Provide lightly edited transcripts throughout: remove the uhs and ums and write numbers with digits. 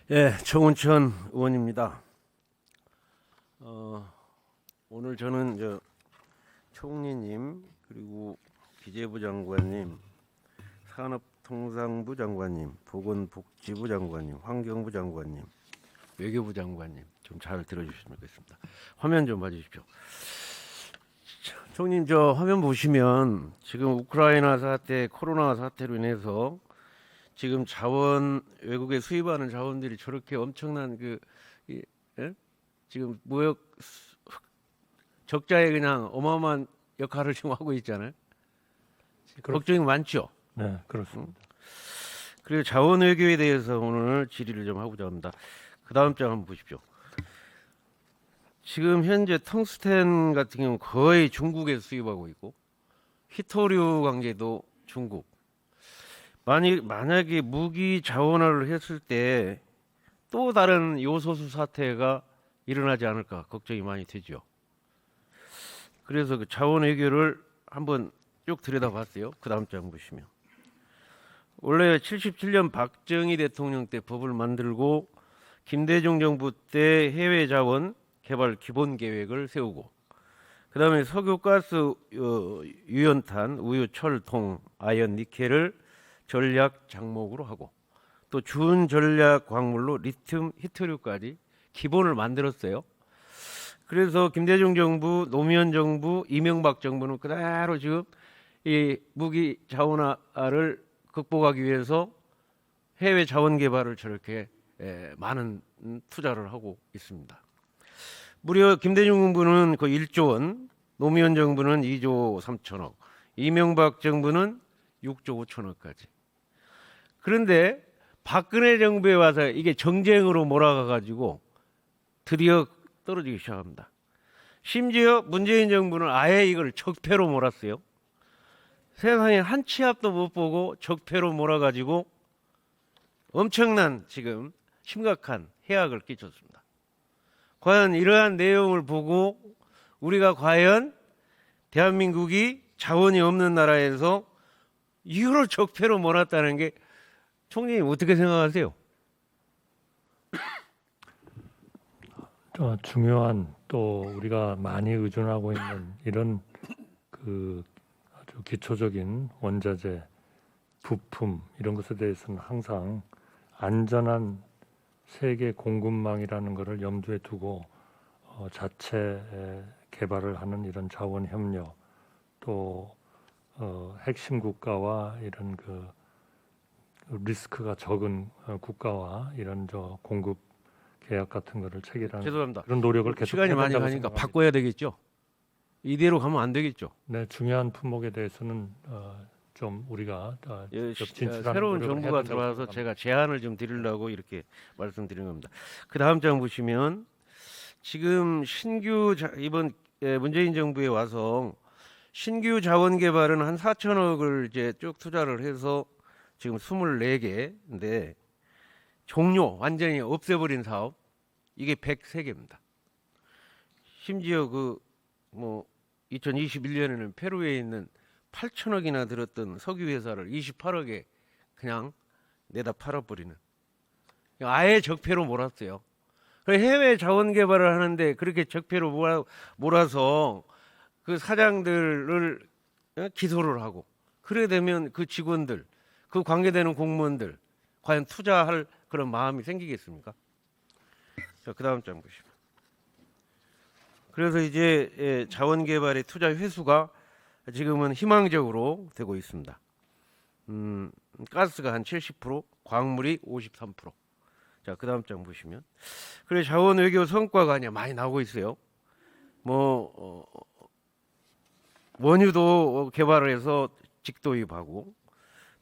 예, 정운천 의원입니다. 오늘 저는 총리님 그리고 기재부 장관님, 산업통상부 장관님, 보건복지부 장관님, 환경부 장관님, 외교부 장관님 좀 잘 들어주시면 좋겠습니다. 화면 좀 봐주십시오. 총님, 저 화면 보시면 지금 우크라이나 사태, 코로나 사태로 인해서 지금 외국에 수입하는 자원들이 저렇게 엄청난 예? 지금 무역 적자에 그냥 어마어마한 역할을 지금 하고 있잖아요. 걱정이 많죠. 네, 그렇습니다. 그리고 자원 외교에 대해서 오늘 질의를 좀 하고자 합니다. 그 다음 장 한번 보십시오. 지금 현재 텅스텐 같은 경우 거의 중국에서 수입하고 있고, 히토류 관계도 중국. 만약에 무기 자원화를 했을 때 또 다른 요소수 사태가 일어나지 않을까 걱정이 많이 되죠. 그래서 그 자원 외교를 한번 쭉 들여다봤어요. 그 다음 장 보시면 원래 77년 박정희 대통령 때 법을 만들고 김대중 정부 때 해외 자원 개발 기본 계획을 세우고, 그다음에 석유, 가스, 유연탄, 우유, 철, 동, 아연, 니켈을 전략 장목으로 하고, 또 준 전략 광물로 리튬, 히토류까지 기본을 만들었어요. 그래서 김대중 정부, 노무현 정부, 이명박 정부는 그대로 지금 이 무기 자원화를 극복하기 위해서 해외 자원 개발을 저렇게 많은 투자를 하고 있습니다. 무려 김대중 정부는 그 1조 원, 노무현 정부는 2조 3천억, 이명박 정부는 6조 5천억까지. 그런데 박근혜 정부에 와서 이게 정쟁으로 몰아가 가지고 드디어 떨어지기 시작합니다. 심지어 문재인 정부는 아예 이걸 적폐로 몰았어요. 세상에 한 치 앞도 못 보고 적폐로 몰아가지고 엄청난 지금 심각한 해악을 끼쳤습니다. 과연 이러한 내용을 보고 우리가 과연 대한민국이 자원이 없는 나라에서 이걸 적폐로 몰았다는 게, 총리님 어떻게 생각하세요? 중요한, 또 우리가 많이 의존하고 있는 이런 그 아주 기초적인 원자재, 부품 이런 것에 대해서는 항상 안전한 세계 공급망이라는 것을 염두에 두고 자체 개발을 하는 이런 자원 협력, 또 핵심 국가와 이런 그 리스크가 적은 국가와 이런 공급 계약 같은 거를 체결하는 죄송합니다. 그런 노력을 계속 시간이 많이 해야 된다고 가니까 생각합니다. 바꿔야 되겠죠. 이대로 가면 안 되겠죠. 네, 중요한 품목에 대해서는 좀 우리가 진출하는 새로운 노력을 해야 정부가 된다고 들어와서 생각합니다. 제가 제안을 좀 드리려고 이렇게 말씀드린 겁니다. 그 다음 장 보시면 지금 이번 문재인 정부에 와서 신규 자원 개발은 한 4천억을 이제 쭉 투자를 해서 지금 24개인데 완전히 없애버린 사업 이게 103개입니다. 심지어 2021년에는 페루에 있는 8천억이나 들었던 석유 회사를 28억에 그냥 내다 팔아버리는, 아예 적폐로 몰았어요. 해외 자원 개발을 하는데 그렇게 적폐로 몰아서 그 사장들을 기소를 하고, 그래 되면 그 직원들, 그 관계되는 공무원들 과연 투자할 그런 마음이 생기겠습니까? 자, 그 다음 장 보시면. 그래서 이제 자원 개발의 투자 회수가 지금은 희망적으로 되고 있습니다. 가스가 한 70%, 광물이 53%. 자, 그 다음 장 보시면. 그래 자원 외교 성과가 많이 나오고 있어요. 원유도 개발을 해서 직도입하고,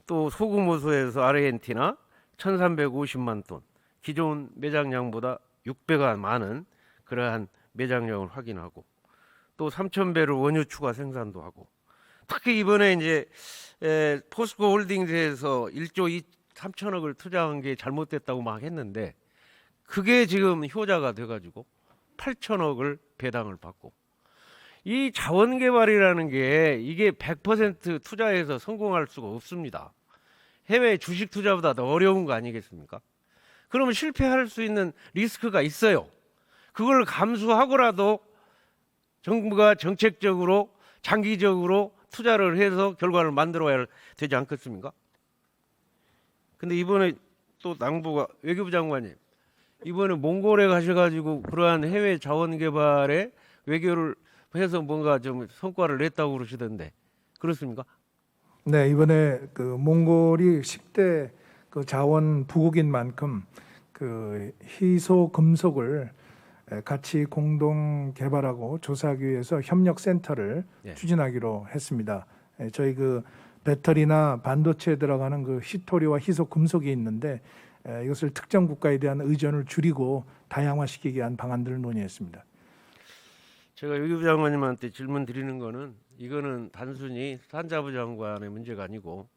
또 소금호수에서 아르헨티나 1,350만 톤, 기존 매장량보다 6배가 많은 그러한 매장량을 확인하고, 또 3,000배를 원유 추가 생산도 하고, 특히 이번에 이제 포스코 홀딩스에서 1조 3천억을 투자한 게 잘못됐다고 막 했는데, 그게 지금 효자가 돼가지고 8천억을 배당을 받고, 이 자원 개발이라는 게 이게 100% 투자해서 성공할 수가 없습니다. 해외 주식 투자보다 더 어려운 거 아니겠습니까? 그러면 실패할 수 있는 리스크가 있어요. 그걸 감수하고라도 정부가 정책적으로 장기적으로 투자를 해서 결과를 만들어야 되지 않겠습니까? 근데 이번에 또 당부가 외교부 장관님 이번에 몽골에 가셔가지고 그러한 해외 자원 개발에 외교를 해서 뭔가 좀 성과를 냈다고 그러시던데 그렇습니까? 네, 이번에 그 몽골이 10대 그 자원 부국인 만큼 그 희소 금속을 같이 공동 개발하고 조사하기 위해서 협력 센터를 예. 추진하기로 했습니다. 저희 그 배터리나 반도체에 들어가는 그 희토리와 희소 금속이 있는데 이것을 특정 국가에 대한 의존을 줄이고 다양화시키기 위한 방안들을 논의했습니다. 제가 외교부 장관님한테 질문 드리는 거는 이거는 단순히 산자부 장관의 문제가 아니고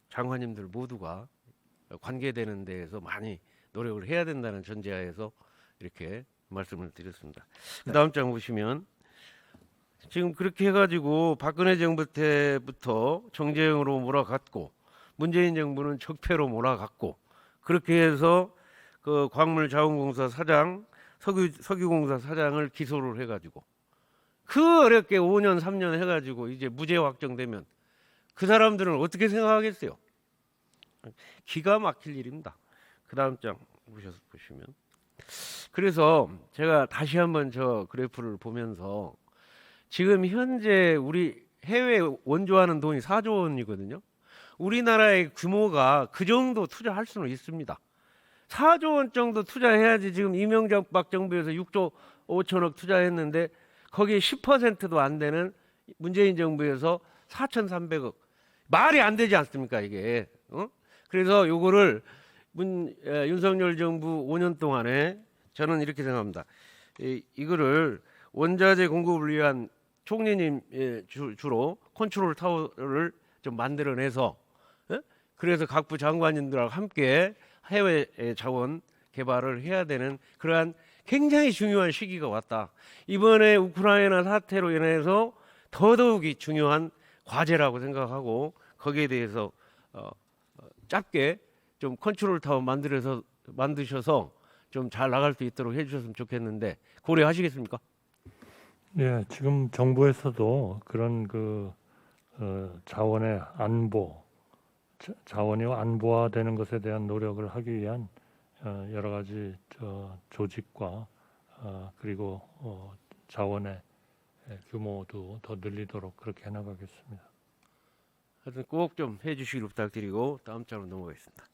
장관님들 모두가 관계되는 데에서 많이 노력을 해야 된다는 전제하에서 이렇게 말씀을 드렸습니다. 그 다음 장 보시면 지금 그렇게 해가지고 박근혜 정부 때부터 정쟁으로 몰아갔고 문재인 정부는 적폐로 몰아갔고 그렇게 해서 그 광물자원공사 사장 석유공사 사장을 기소를 해가지고 그 어렵게 5년 3년 해가지고 이제 무죄 확정되면 그 사람들은 어떻게 생각하겠어요? 기가 막힐 일입니다. 그 다음 장 보시면 그래서 제가 다시 한번 저 그래프를 보면서 지금 현재 우리 해외 원조하는 돈이 4조 원이거든요. 우리나라의 규모가 그 정도 투자할 수는 있습니다. 4조 원 정도 투자해야지 지금 이명박 정부에서 6조 5천억 투자했는데 거기에 10%도 안 되는 문재인 정부에서 4,300억 말이 안 되지 않습니까 이게? 그래서 요거를 윤석열 정부 5년 동안에 저는 이렇게 생각합니다. 이거를 원자재 공급을 위한 총리님 주로 컨트롤 타워를 좀 만들어내서 그래서 각부 장관님들하고 함께 해외 자원 개발을 해야 되는 그러한 굉장히 중요한 시기가 왔다. 이번에 우크라이나 사태로 인해서 더더욱이 중요한 과제라고 생각하고 거기에 대해서 짧게 좀 컨트롤 타워 만드셔서 좀 잘 나갈 수 있도록 해주셨으면 좋겠는데 고려하시겠습니까? 예, 지금 정부에서도 그런 그 자원의 안보, 자원이 안보화되는 것에 대한 노력을 하기 위한 여러 가지 조직과 그리고 자원의 규모도 더 늘리도록 그렇게 해나가겠습니다. 하여튼 꼭 좀 해주시길 부탁드리고 다음 장으로 넘어가겠습니다.